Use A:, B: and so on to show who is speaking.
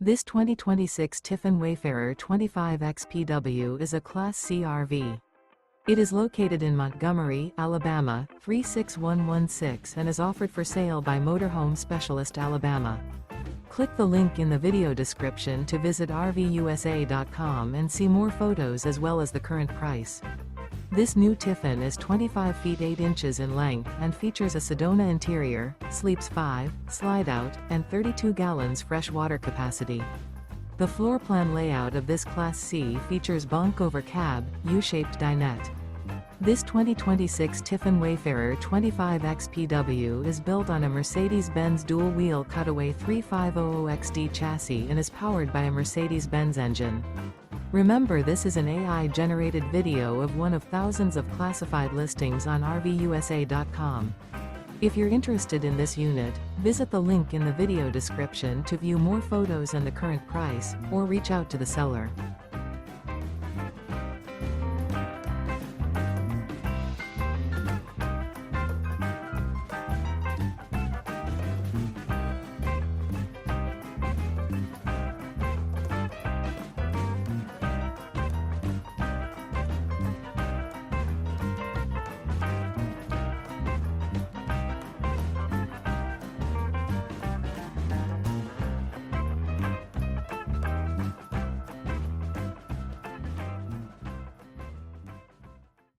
A: This 2026 Tiffin Wayfarer 25 XPW is a Class C RV. It is located in Montgomery, Alabama, 36116 and is offered for sale by Motorhome Specialist Alabama. Click the link in the video description to visit RVUSA.com and see more photos as well as the current price. This new Tiffin is 25 feet 8 inches in length and features a Sedona interior, sleeps 5, slide-out, and 32 gallons fresh water capacity. The floor plan layout of this Class C features Bunk Over Cab, U-shaped dinette. This 2026 Tiffin Wayfarer 25 XPW is built on a Mercedes-Benz Dual Wheel Cutaway 3500XD chassis and is powered by a Mercedes-Benz engine. Remember, this is an AI-generated video of one of thousands of classified listings on RVUSA.com. If you're interested in this unit, visit the link in the video description to view more photos and the current price, or reach out to the seller.